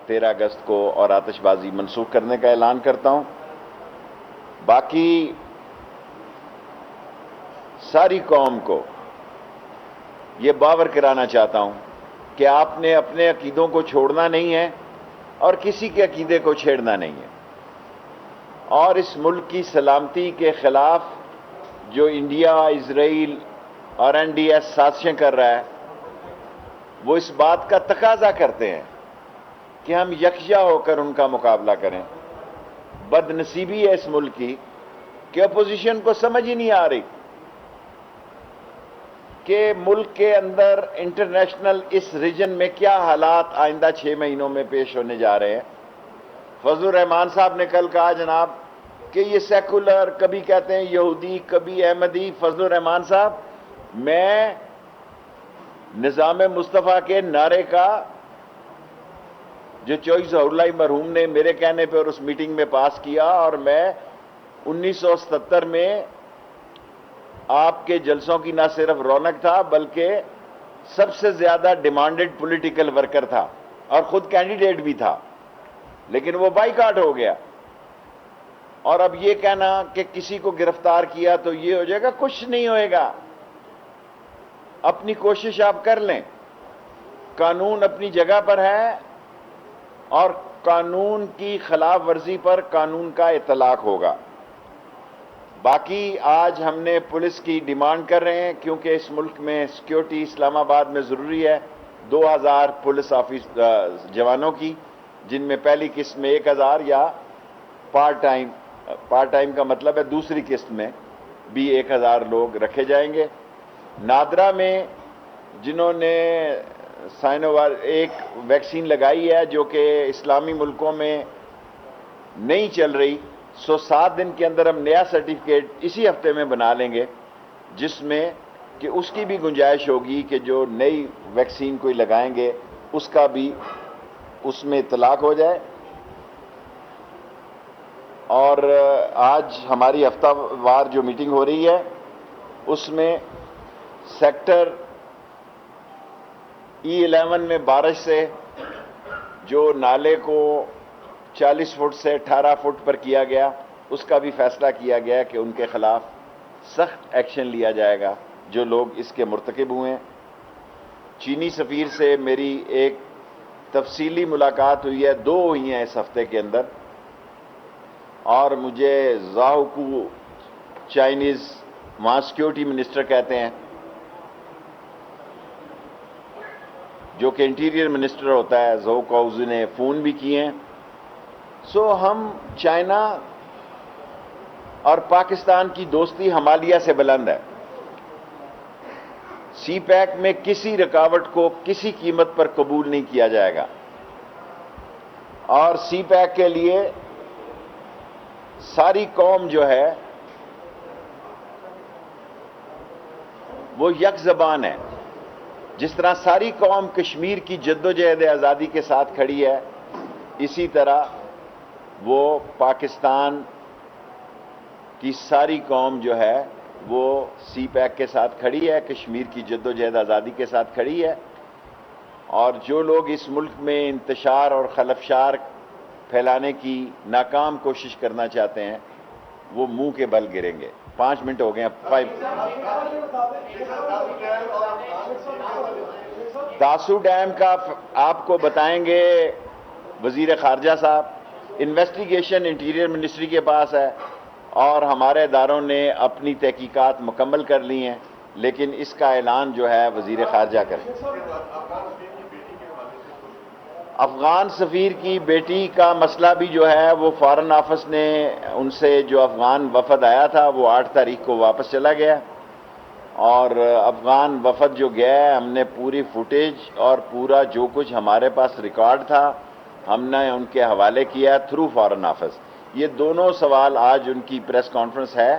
13 اگست کو اور آتش بازی منسوخ کرنے کا اعلان کرتا ہوں۔ باقی ساری قوم کو یہ باور کرانا چاہتا ہوں کہ آپ نے اپنے عقیدوں کو چھوڑنا نہیں ہے اور کسی کے عقیدے کو چھیڑنا نہیں ہے، اور اس ملک کی سلامتی کے خلاف جو انڈیا، اسرائیل اور NDS سازشیں کر رہا ہے، وہ اس بات کا تقاضا کرتے ہیں کہ ہم یکجا ہو کر ان کا مقابلہ کریں۔ بد نصیبی ہے اس ملک کی کہ اپوزیشن کو سمجھ ہی نہیں آ رہی کہ ملک کے اندر انٹرنیشنل اس ریجن میں کیا حالات آئندہ 6 مہینوں میں پیش ہونے جا رہے ہیں۔ فضل الرحمان صاحب نے کل کہا جناب کہ یہ سیکولر، کبھی کہتے ہیں یہودی، کبھی احمدی۔ فضل الرحمان صاحب، میں نظام مصطفیٰ کے نعرے کا جو چوئی ظہور اللہ مرحوم نے میرے کہنے پہ اور اس میٹنگ میں پاس کیا، اور میں 1977 میں آپ کے جلسوں کی نہ صرف رونق تھا بلکہ سب سے زیادہ ڈیمانڈڈ پولیٹیکل ورکر تھا اور خود کینڈیڈیٹ بھی تھا، لیکن وہ بائیکاٹ ہو گیا۔ اور اب یہ کہنا کہ کسی کو گرفتار کیا تو یہ ہو جائے گا، کچھ نہیں ہوئے گا۔ اپنی کوشش آپ کر لیں، قانون اپنی جگہ پر ہے اور قانون کی خلاف ورزی پر قانون کا اطلاق ہوگا۔ باقی آج ہم نے پولیس کی ڈیمانڈ کر رہے ہیں کیونکہ اس ملک میں سیکیورٹی اسلام آباد میں ضروری ہے، 2000 پولیس جوانوں کی، جن میں پہلی قسط میں 1000 یا پارٹ ٹائم کا مطلب ہے دوسری قسط میں بھی 1000 لوگ رکھے جائیں گے۔ نادرا میں جنہوں نے ایک ویکسین لگائی ہے جو کہ اسلامی ملکوں میں نہیں چل رہی، 7 دن کے اندر ہم نیا سرٹیفکیٹ اسی ہفتے میں بنا لیں گے، جس میں کہ اس کی بھی گنجائش ہوگی کہ جو نئی ویکسین کوئی لگائیں گے اس کا بھی اس میں اطلاق ہو جائے۔ اور آج ہماری ہفتہ وار جو میٹنگ ہو رہی ہے اس میں سیکٹر E11 میں بارش سے جو نالے کو 40 فٹ سے 18 فٹ پر کیا گیا، اس کا بھی فیصلہ کیا گیا کہ ان کے خلاف سخت ایکشن لیا جائے گا جو لوگ اس کے مرتکب ہوئے ہیں۔ چینی سفیر سے میری ایک تفصیلی ملاقات ہوئی ہے، 2 ہوئی ہیں اس ہفتے کے اندر، اور مجھے زاؤکو چائنیز وہاں سیکیورٹی منسٹر کہتے ہیں، جو کہ انٹیریئر منسٹر ہوتا ہے، زو کاؤز نے فون بھی کیے ہیں۔ ہم چائنا اور پاکستان کی دوستی ہمالیہ سے بلند ہے۔ سی پیک میں کسی رکاوٹ کو کسی قیمت پر قبول نہیں کیا جائے گا، اور سی پیک کے لیے ساری قوم جو ہے وہ یک زبان ہے۔ جس طرح ساری قوم کشمیر کی جدوجہد آزادی کے ساتھ کھڑی ہے، اسی طرح وہ پاکستان کی ساری قوم جو ہے وہ سی پیک کے ساتھ کھڑی ہے، کشمیر کی جدوجہد آزادی کے ساتھ کھڑی ہے، اور جو لوگ اس ملک میں انتشار اور خلفشار پھیلانے کی ناکام کوشش کرنا چاہتے ہیں وہ منہ کے بل گریں گے۔ 5 منٹ ہو گئے ہیں۔ تاسو ڈیم کا آپ کو بتائیں گے وزیر خارجہ صاحب، انویسٹیگیشن انٹیریئر منسٹری کے پاس ہے اور ہمارے اداروں نے اپنی تحقیقات مکمل کر لی ہیں، لیکن اس کا اعلان جو ہے وزیر خارجہ کریں۔ افغان سفیر کی بیٹی کا مسئلہ بھی جو ہے وہ فارن آفس نے ان سے جو افغان وفد آیا تھا وہ 8 تاریخ کو واپس چلا گیا، اور افغان وفد جو گیا ہے ہم نے پوری فوٹیج اور پورا جو کچھ ہمارے پاس ریکارڈ تھا ہم نے ان کے حوالے کیا تھرو فارن آفس۔ یہ دونوں سوال آج ان کی پریس کانفرنس ہے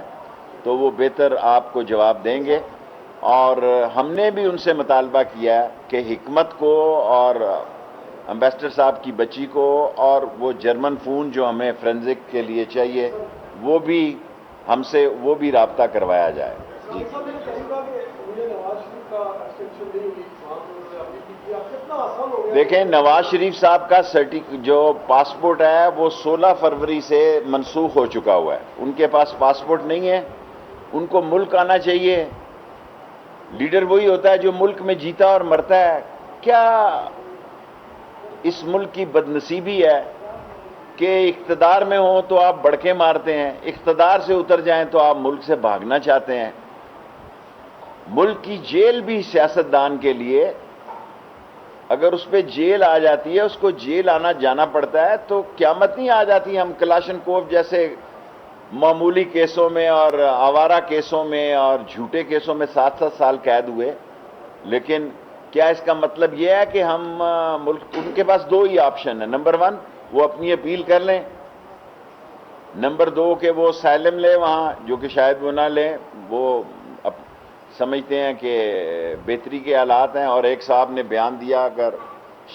تو وہ بہتر آپ کو جواب دیں گے، اور ہم نے بھی ان سے مطالبہ کیا کہ حکمت کو اور امبیسڈر صاحب کی بچی کو اور وہ جرمن فون جو ہمیں فرینزک کے لیے چاہیے وہ بھی ہم سے وہ بھی رابطہ کروایا جائے۔ جی دیکھیں نواز شریف صاحب کا جو پاسپورٹ ہے وہ 16 فروری سے منسوخ ہو چکا ہوا ہے. ان کے پاس پاسپورٹ نہیں ہے. ان کو ملک آنا چاہیے. لیڈر وہی ہوتا ہے جو ملک میں جیتا اور مرتا ہے. کیا اس ملک کی بدنصیبی ہے کہ اقتدار میں ہوں تو آپ بڑکے مارتے ہیں, اقتدار سے اتر جائیں تو آپ ملک سے بھاگنا چاہتے ہیں. ملک کی جیل بھی سیاستدان کے لیے اگر اس پہ جیل آ جاتی ہے, اس کو جیل آنا جانا پڑتا ہے, تو قیامت نہیں آ جاتی. ہم کلاشنکوف جیسے معمولی کیسوں میں اور آوارہ کیسوں میں اور جھوٹے کیسوں میں 7-7 سال قید ہوئے, لیکن کیا اس کا مطلب یہ ہے کہ ہم ملک, ان کے پاس 2 ہی آپشن ہیں. نمبر 1 وہ اپنی اپیل کر لیں, نمبر 2 کہ وہ اسائلم لیں وہاں, جو کہ شاید وہ نہ لیں, وہ سمجھتے ہیں کہ بہتری کے حالات ہیں. اور ایک صاحب نے بیان دیا اگر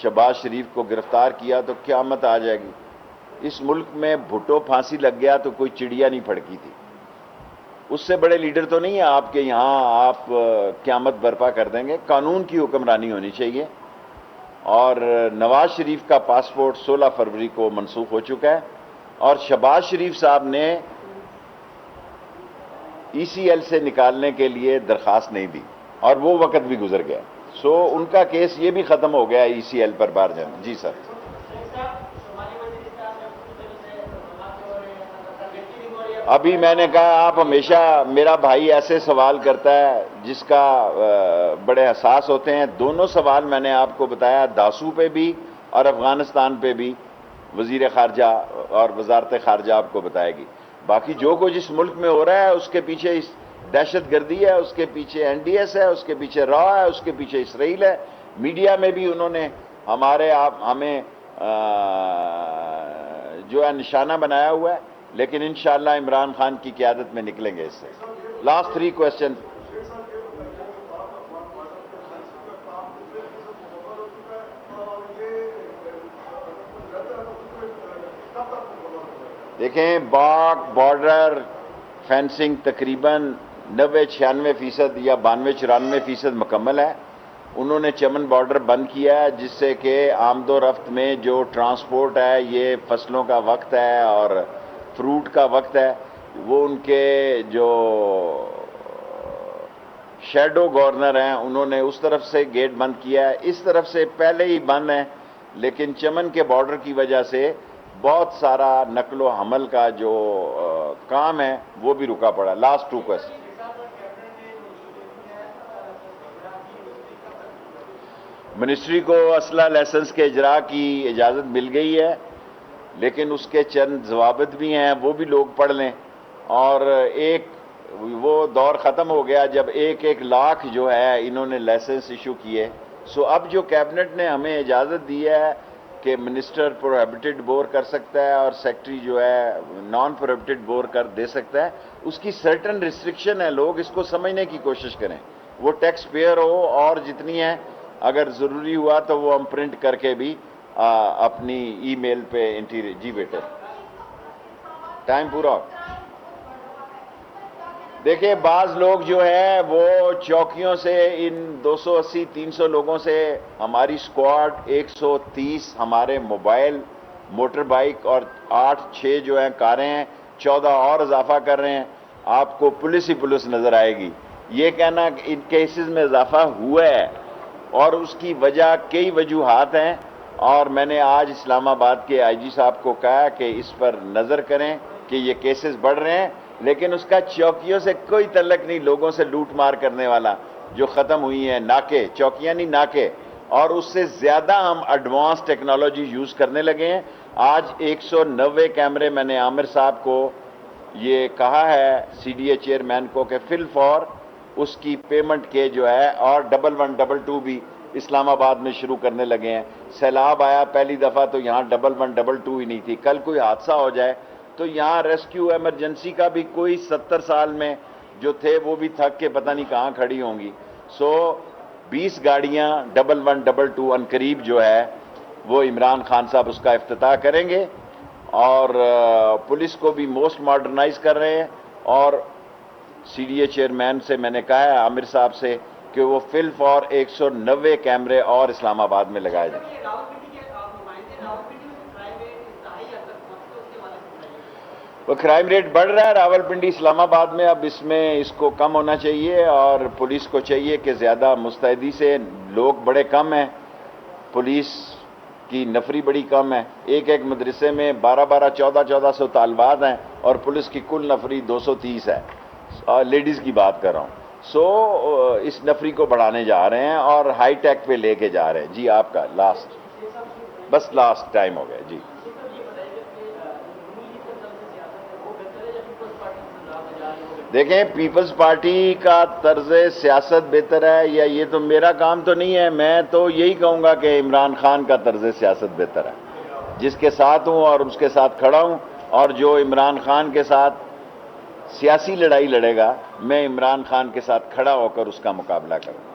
شہباز شریف کو گرفتار کیا تو قیامت آ جائے گی. اس ملک میں بھٹو پھانسی لگ گیا تو کوئی چڑیا نہیں پھڑکی تھی. اس سے بڑے لیڈر تو نہیں ہیں آپ کے یہاں آپ قیامت برپا کر دیں گے. قانون کی حکمرانی ہونی چاہیے. اور نواز شریف کا پاسپورٹ 16 فروری کو منسوخ ہو چکا ہے, اور شہباز شریف صاحب نے ای سی ایل سے نکالنے کے لیے درخواست نہیں دی, اور وہ وقت بھی گزر گیا. سو ان کا کیس یہ بھی ختم ہو گیا ای سی ایل پر باہر جانا. جی سر. ابھی میں نے کہا آپ ہمیشہ, میرا بھائی ایسے سوال کرتا ہے جس کا بڑے حساس ہوتے ہیں. دونوں سوال میں نے آپ کو بتایا, داسو پہ بھی اور افغانستان پہ بھی وزیر خارجہ اور وزارت خارجہ آپ کو بتائے گی. باقی جو کچھ اس ملک میں ہو رہا ہے اس کے پیچھے دہشت گردی ہے, اس کے پیچھے این ڈی ایس ہے, اس کے پیچھے را ہے, اس کے پیچھے اسرائیل ہے. میڈیا میں بھی انہوں نے ہمیں جو ہے نشانہ بنایا ہوا ہے, لیکن انشاءاللہ عمران خان کی قیادت میں نکلیں گے اس سے. Last 3 question. دیکھیں باغ بارڈر فینسنگ تقریباً 90-96% یا 92-94% مکمل ہے. انہوں نے چمن بارڈر بند کیا ہے, جس سے کہ آمد و رفت میں جو ٹرانسپورٹ ہے, یہ فصلوں کا وقت ہے اور فروٹ کا وقت ہے, وہ ان کے جو شیڈو گورنر ہیں انہوں نے اس طرف سے گیٹ بند کیا ہے. اس طرف سے پہلے ہی بند ہیں, لیکن چمن کے بارڈر کی وجہ سے بہت سارا نقل و حمل کا جو کام ہے وہ بھی رکا پڑا. Last 2 question. منسٹری کو اسلحہ لائسنس کے اجراء کی اجازت مل گئی ہے, لیکن اس کے چند ضوابط بھی ہیں, وہ بھی لوگ پڑھ لیں. اور وہ دور ختم ہو گیا جب 1 لاکھ جو ہے انہوں نے لائسنس ایشو کیے. سو اب جو کیبنٹ نے ہمیں اجازت دی ہے کہ منسٹر پروہیبٹڈ بور کر سکتا ہے اور سیکٹری جو ہے نان پروہیبٹڈ بور کر دے سکتا ہے, اس کی سرٹن ریسٹرکشن ہے. لوگ اس کو سمجھنے کی کوشش کریں. وہ ٹیکس پیئر ہو اور جتنی ہے, اگر ضروری ہوا تو وہ ہم پرنٹ کر کے بھی اپنی ای میل پہ جی بیٹے ٹائم پورا ہو. دیکھیں بعض لوگ جو ہیں وہ چوکیوں سے ان 280-300 لوگوں سے ہماری سکواڈ 130 ہمارے موبائل موٹر بائک اور 8-6 جو ہیں کاریں ہیں, 14 اور اضافہ کر رہے ہیں. آپ کو پولیس ہی پولیس نظر آئے گی. یہ کہنا کہ ان کیسز میں اضافہ ہوا ہے, اور اس کی وجہ کئی وجوہات ہیں, اور میں نے آج اسلام آباد کے آئی جی صاحب کو کہا کہ اس پر نظر کریں کہ یہ کیسز بڑھ رہے ہیں, لیکن اس کا چوکیوں سے کوئی تعلق نہیں. لوگوں سے لوٹ مار کرنے والا جو ختم ہوئی ہیں, ناکے, چوکیاں نہیں ناکے, اور اس سے زیادہ ہم ایڈوانس ٹیکنالوجی یوز کرنے لگے ہیں. آج 190 کیمرے میں نے عامر صاحب کو یہ کہا ہے سی ڈی اے چیئرمین کو کہ فل فور اس کی پیمنٹ کے جو ہے, اور 1122 بھی اسلام آباد میں شروع کرنے لگے ہیں. سیلاب آیا پہلی دفعہ تو یہاں 1122 ہی نہیں تھی. کل کوئی حادثہ ہو جائے تو یہاں ریسکیو ایمرجنسی کا بھی کوئی 70 سال میں جو تھے وہ بھی تھک کے پتہ نہیں کہاں کھڑی ہوں گی. سو 20 گاڑیاں 1122 ان قریب جو ہے وہ عمران خان صاحب اس کا افتتاح کریں گے, اور پولیس کو بھی موسٹ ماڈرنائز کر رہے ہیں. اور سی ڈی اے چیئرمین سے میں نے کہا ہے عامر صاحب سے کہ وہ فلف اور 190 کیمرے اور اسلام آباد میں لگائے جائیں۔ وہ کرائم ریٹ بڑھ رہا ہے راولپنڈی اسلام آباد میں، اب اس کو کم ہونا چاہیے، اور پولیس کو چاہیے کہ زیادہ مستعدی سے، لوگ بڑے کم ہیں، پولیس کی نفری بڑی کم ہے، ایک مدرسے میں 12 1400 طالبات ہیں اور پولیس کی کل نفری 230 ہے، لیڈیز کی بات کر رہا ہوں۔ اس نفری کو بڑھانے جا رہے ہیں اور ہائی ٹیک پہ لے کے جا رہے ہیں۔ جی آپ کا لاسٹ ٹائم ہو گیا جی۔ دیکھیں، پیپلز پارٹی کا طرز سیاست بہتر ہے یا یہ تو میرا کام تو نہیں ہے، میں تو یہی کہوں گا کہ عمران خان کا طرز سیاست بہتر ہے، جس کے ساتھ ہوں اور اس کے ساتھ کھڑا ہوں، اور جو عمران خان کے ساتھ سیاسی لڑائی لڑے گا، میں عمران خان کے ساتھ کھڑا ہو کر اس کا مقابلہ کروں۔